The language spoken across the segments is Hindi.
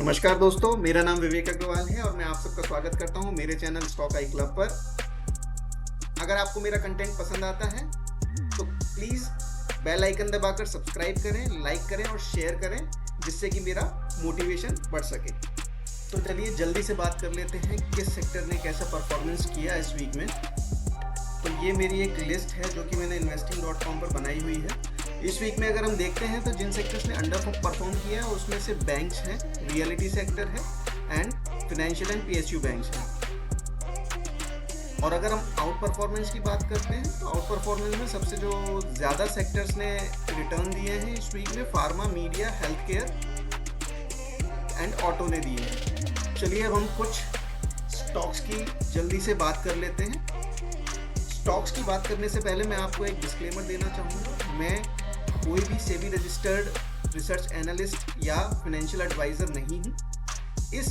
नमस्कार दोस्तों, मेरा नाम विवेक अग्रवाल है और मैं आप सबका स्वागत करता हूं मेरे चैनल स्टॉक आई क्लब पर। अगर आपको मेरा कंटेंट पसंद आता है तो प्लीज़ बेल आइकन दबाकर सब्सक्राइब करें, लाइक करें और शेयर करें, जिससे कि मेरा मोटिवेशन बढ़ सके। तो चलिए जल्दी से बात कर लेते हैं किस सेक्टर ने कैसा परफॉर्मेंस किया इस वीक में। तो ये मेरी एक लिस्ट है जो कि मैंने investing.com पर बनाई हुई है। इस वीक में अगर हम देखते हैं तो जिन सेक्टर्स ने अंडर परफॉर्म किया है उसमें से बैंक्स हैं, रियलिटी सेक्टर है and financial and PSU banks हैं। और अगर हम आउट परफॉर्मेंस की बात करते हैं तो आउट परफॉर्मेंस में सबसे जो ज़्यादा सेक्टर्स ने रिटर्न दिए हैं इस वीक में pharma, media, health care and auto ने दिए हैं। चलिए अब हम कुछ स्टॉक्स की जल्दी से बात कर लेते हैं। स्टॉक्स की बात करने से पहले मैं आपको एक डिस्क्लेमर देना चाहूँगा। मैं कोई भी सेबी रजिस्टर्ड रिसर्च एनालिस्ट या फाइनेंशियल एडवाइज़र नहीं हूँ। इस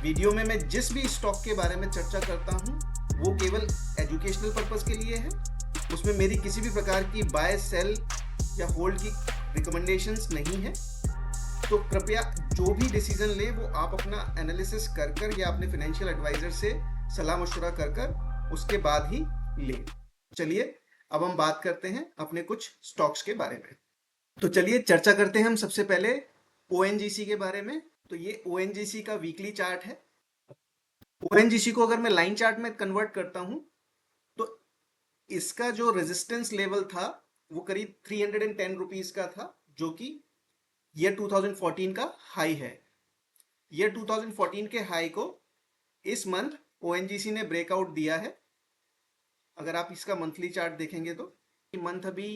वीडियो में मैं जिस भी स्टॉक के बारे में चर्चा करता हूँ वो केवल एजुकेशनल पर्पस के लिए है। उसमें मेरी किसी भी प्रकार की बाय, सेल या होल्ड की रिकमेंडेशंस नहीं है। तो कृपया जो भी डिसीजन ले वो आप अपना एनालिसिस कर या अपने फाइनेंशियल एडवाइज़र से सलाह मशवरा कर उसके बाद ही ले। चलिए अब हम बात करते हैं अपने कुछ स्टॉक्स के बारे में। तो चलिए चर्चा करते हैं हम सबसे पहले ओएनजीसी के बारे में। तो ये ओएनजीसी का वीकली चार्ट है। ओएनजीसी को अगर मैं लाइन चार्ट में कन्वर्ट करता हूं तो इसका जो रेजिस्टेंस लेवल था वो करीब 310 रुपीज का था, जो कि ईयर 2014 का हाई है। ईयर 2014 के हाई को इस मंथ ओएनजीसी ने ब्रेकआउट दिया है। अगर आप इसका मंथली चार्ट देखेंगे तो मंथ अभी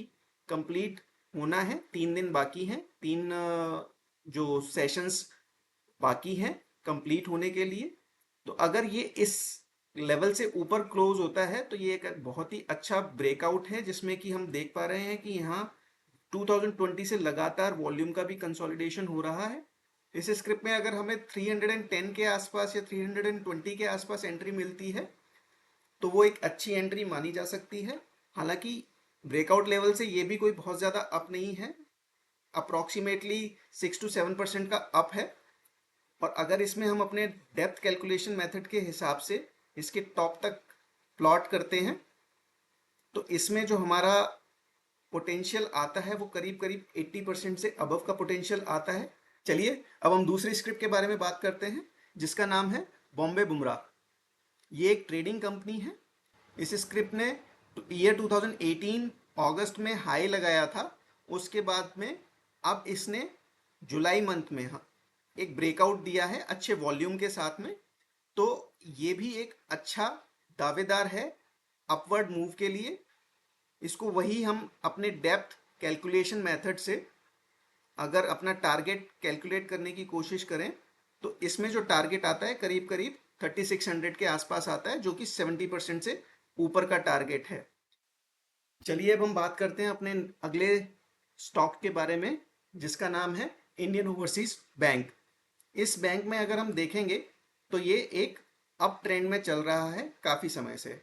कंप्लीट होना है, 3 दिन बाकी हैं, 3 जो सेशंस बाकी हैं कंप्लीट होने के लिए। तो अगर ये इस लेवल से ऊपर क्लोज होता है तो ये एक बहुत ही अच्छा ब्रेकआउट है, जिसमें कि हम देख पा रहे हैं कि यहाँ 2020 से लगातार वॉल्यूम का भी कंसोलिडेशन हो रहा है। इस स्क्रिप्ट में अगर हमें 310 के आसपास या 320 के आसपास एंट्री मिलती है तो वो एक अच्छी एंट्री मानी जा सकती है। हालांकि ब्रेकआउट लेवल से ये भी कोई बहुत ज़्यादा अप नहीं है, अप्रॉक्सीमेटली 6 to 7% का अप है। और अगर इसमें हम अपने डेप्थ कैलकुलेशन मेथड के हिसाब से इसके टॉप तक प्लॉट करते हैं तो इसमें जो हमारा पोटेंशियल आता है वो करीब करीब 80% से अबव का पोटेंशियल आता है। चलिए अब हम दूसरी स्क्रिप्ट के बारे में बात करते हैं जिसका नाम है बॉम्बे बुमराह। ये एक ट्रेडिंग कंपनी है। इस स्क्रिप्ट ने ईयर 2018 अगस्त में हाई लगाया था। उसके बाद में अब इसने जुलाई मंथ में एक ब्रेकआउट दिया है अच्छे वॉल्यूम के साथ में। तो ये भी एक अच्छा दावेदार है अपवर्ड मूव के लिए। इसको वही हम अपने डेप्थ कैलकुलेशन मेथड से अगर अपना टारगेट कैलकुलेट करने की कोशिश करें तो इसमें जो टारगेट आता है करीब करीब 3600 के आसपास आता है, जो कि 70% से ऊपर का टारगेट है। चलिए अब हम बात करते हैं अपने अगले स्टॉक के बारे में जिसका नाम है इंडियन ओवरसीज बैंक। इस बैंक में अगर हम देखेंगे तो ये एक अप ट्रेंड में चल रहा है काफ़ी समय से।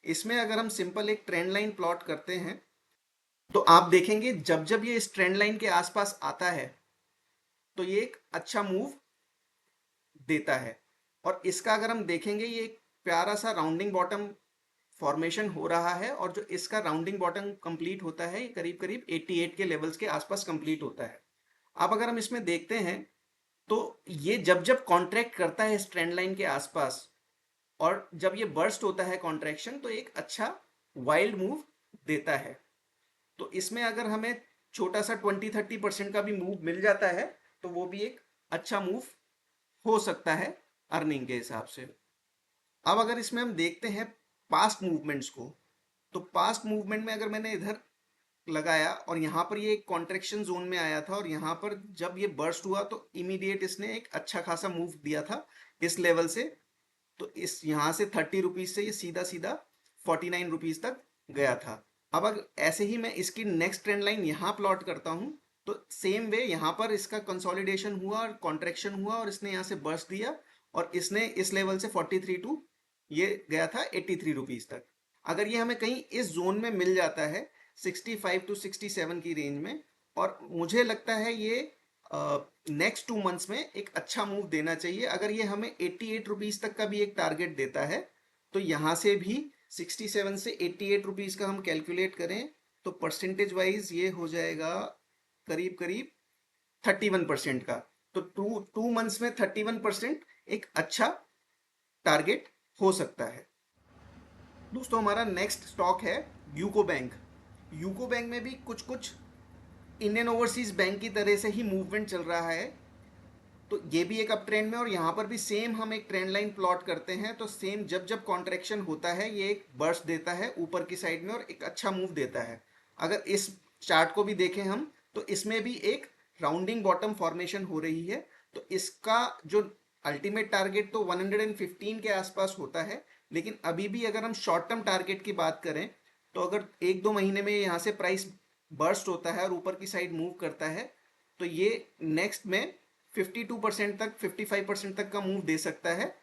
इसमें अगर हम सिंपल एक ट्रेंड लाइन प्लॉट करते हैं तो आप देखेंगे जब जब ये इस ट्रेंड लाइन के आसपास आता है तो ये एक अच्छा मूव देता है। और इसका अगर हम देखेंगे ये एक प्यारा सा राउंडिंग बॉटम फॉर्मेशन हो रहा है और जो इसका राउंडिंग बॉटम कंप्लीट होता है करीब करीब 88 के लेवल्स के आसपास कंप्लीट होता है। अब अगर हम इसमें देखते हैं तो ये जब जब कॉन्ट्रैक्ट करता है इस ट्रेंड लाइन के आसपास और जब ये बर्स्ट होता है कॉन्ट्रैक्शन तो एक अच्छा वाइल्ड मूव देता है। तो इसमें अगर हमें छोटा सा 20-30% का भी मूव मिल जाता है तो वो भी एक अच्छा मूव हो सकता है अर्निंग के हिसाब से। अब अगर इसमें हम देखते हैं पास्ट मूवमेंट्स को तो पास्ट मूवमेंट में अगर मैंने इधर लगाया और यहाँ पर ये एक कॉन्ट्रैक्शन जोन में आया था और यहाँ पर जब ये बर्स्ट हुआ तो इमीडिएट इसने एक अच्छा खासा मूव दिया था इस लेवल से। तो इस यहाँ से 30 रुपीज से ये सीधा सीधा 49 रुपीज तक गया था। अब अगर ऐसे ही मैं इसकी नेक्स्ट ट्रेंड लाइन यहाँ प्लॉट करता हूँ तो सेम वे यहाँ पर इसका कंसोलिडेशन हुआ और कॉन्ट्रैक्शन हुआ और इसने यहाँ से बर्स्ट दिया और इसने इस लेवल से 43 टू ये गया था 83 रुपीज तक। अगर ये हमें कहीं इस जोन में मिल जाता है 65 to 67 की रेंज में, और मुझे लगता है ये नेक्स्ट 2 मंथ्स में एक अच्छा मूव देना चाहिए। अगर ये हमें 88 रुपीज तक का भी एक टारगेट देता है तो यहाँ से भी 67 से 88 रुपीज का हम कैलकुलेट करें तो परसेंटेज वाइज ये हो जाएगा करीब करीब 31% का। तो टू मंथ्स में 31% एक अच्छा टारगेट हो सकता है। दोस्तों हमारा नेक्स्ट स्टॉक है यूको बैंक। यूको बैंक में भी कुछ कुछ इंडियन ओवरसीज बैंक की तरह से ही मूवमेंट चल रहा है। तो ये भी एक अप ट्रेंड में, और यहाँ पर भी सेम हम एक ट्रेंड लाइन प्लॉट करते हैं तो सेम जब जब कॉन्ट्रैक्शन होता है ये एक बर्स्ट देता है ऊपर की साइड में और एक अच्छा मूव देता है। अगर इस चार्ट को भी देखें हम तो इसमें भी एक राउंडिंग बॉटम फॉर्मेशन हो रही है। तो इसका जो अल्टीमेट टारगेट तो 115 के आसपास होता है, लेकिन अभी भी अगर हम शॉर्ट टर्म टारगेट की बात करें तो अगर 1-2 महीने में यहाँ से प्राइस बर्स्ट होता है और ऊपर की साइड मूव करता है तो ये नेक्स्ट में 52% तक 55% तक का मूव दे सकता है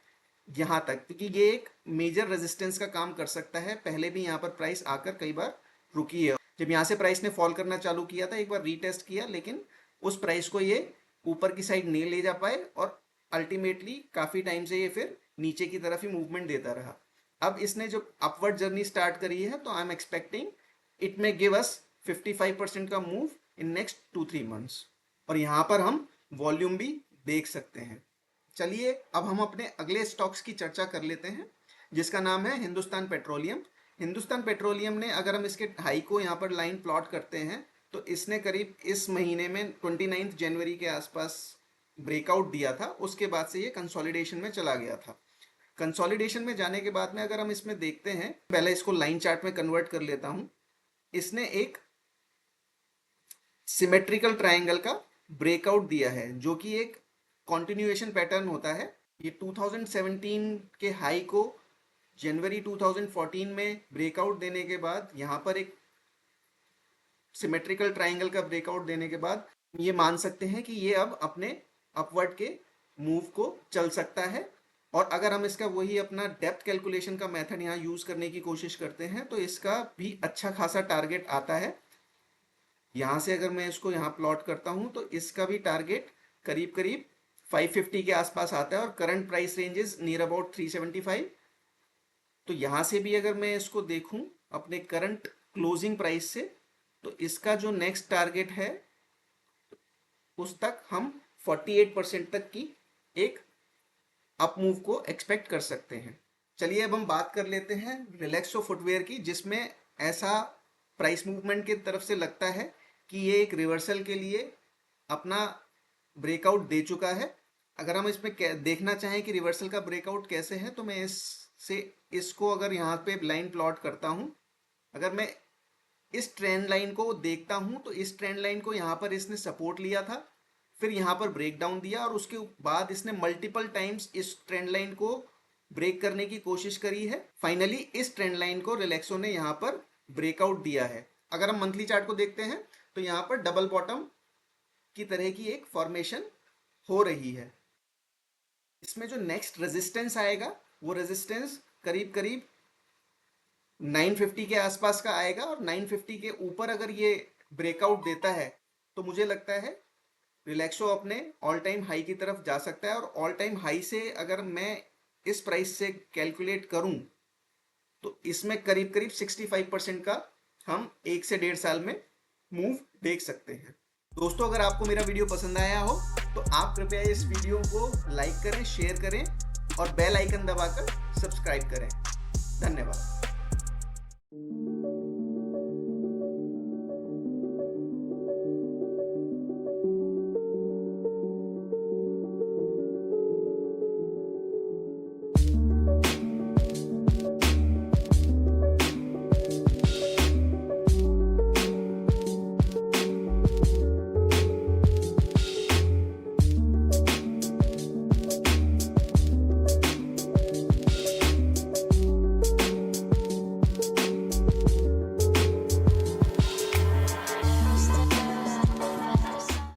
यहाँ तक, क्योंकि ये एक मेजर रेजिस्टेंस का काम कर सकता है। पहले भी यहाँ पर प्राइस आकर कई बार रुकी है। जब यहाँ से प्राइस ने फॉल करना चालू किया था एक बार रीटेस्ट किया, लेकिन उस प्राइस को ये ऊपर की साइड नहीं ले जा पाए और अल्टीमेटली काफ़ी टाइम से ये फिर नीचे की तरफ ही मूवमेंट देता रहा। अब इसने जो अपवर्ड जर्नी स्टार्ट करी है तो I am expecting it may give us 55% का मूव इन नेक्स्ट 2-3 मंथ्स, और यहाँ पर हम वॉल्यूम भी देख सकते हैं। चलिए अब हम अपने अगले स्टॉक्स की चर्चा कर लेते हैं जिसका नाम है हिंदुस्तान पेट्रोलियम। हिंदुस्तान पेट्रोलियम ने, अगर हम इसके हाई को यहाँ पर लाइन प्लॉट करते हैं तो इसने करीब इस महीने में 29 जनवरी के आसपास ब्रेकआउट दिया था। उसके बाद से ये कंसोलिडेशन में चला गया था। कंसोलिडेशन में जाने के बाद में अगर हम इसमें देखते हैं, पहले इसको लाइन चार्ट में कन्वर्ट कर लेता हूं। इसने एक सिमेट्रिकल ट्रायंगल का ब्रेकआउट दिया है जो कि एक कॉन्टिन्यूएशन पैटर्न होता है। ये 2017 के हाई को जनवरी 2014 में ब्रेकआउट देने के बाद यहाँ पर एक सिमेट्रिकल ट्रायंगल का ब्रेकआउट देने के बाद ये मान सकते हैं कि ये अब अपने अपवर्ड के मूव को चल सकता है। और अगर हम इसका वही अपना डेप्थ कैलकुलेशन का मेथड यहाँ यूज करने की कोशिश करते हैं तो इसका भी अच्छा खासा टारगेट आता है। यहाँ से अगर मैं इसको यहाँ प्लॉट करता हूँ तो इसका भी टारगेट करीब करीब 550 के आसपास आता है और current price range is near about 375। तो यहाँ से भी अगर मैं इसको देखूं अपने करंट क्लोजिंग प्राइस से तो इसका जो नेक्स्ट टारगेट है उस तक हम 48% तक की एक अप मूव को एक्सपेक्ट कर सकते हैं। चलिए अब हम बात कर लेते हैं रिलैक्सो फुटवेयर की, जिसमें ऐसा प्राइस मूवमेंट की तरफ से लगता है कि ये एक रिवर्सल के लिए अपना ब्रेकआउट दे चुका है। अगर हम इसमें देखना चाहें कि रिवर्सल का ब्रेकआउट कैसे है तो मैं इसको अगर यहाँ पे लाइन प्लॉट करता हूँ, अगर मैं इस ट्रेंड लाइन को देखता हूँ तो इस ट्रेंड लाइन को यहाँ पर इसने सपोर्ट लिया था, फिर यहाँ पर ब्रेक डाउन दिया और उसके बाद इसने मल्टीपल टाइम्स इस ट्रेंड लाइन को ब्रेक करने की कोशिश करी है। फाइनली इस ट्रेंड लाइन को रिलैक्सो ने यहाँ पर ब्रेकआउट दिया है। अगर हम मंथली चार्ट को देखते हैं तो यहाँ पर डबल बॉटम की तरह की एक फॉर्मेशन हो रही है। इसमें जो नेक्स्ट रेजिस्टेंस आएगा वो रेजिस्टेंस करीब करीब 950 के आसपास का आएगा, और 950 के ऊपर अगर ये ब्रेकआउट देता है तो मुझे लगता है रिलैक्सो अपने ऑल टाइम हाई की तरफ जा सकता है। और ऑल टाइम हाई से अगर मैं इस प्राइस से कैलकुलेट करूं तो इसमें करीब करीब 65% का हम 1 से 1.5 साल में मूव देख सकते हैं। दोस्तों अगर आपको मेरा वीडियो पसंद आया हो तो आप कृपया इस वीडियो को लाइक करें, शेयर करें और बेल आइकन दबाकर सब्सक्राइब करें। धन्यवाद।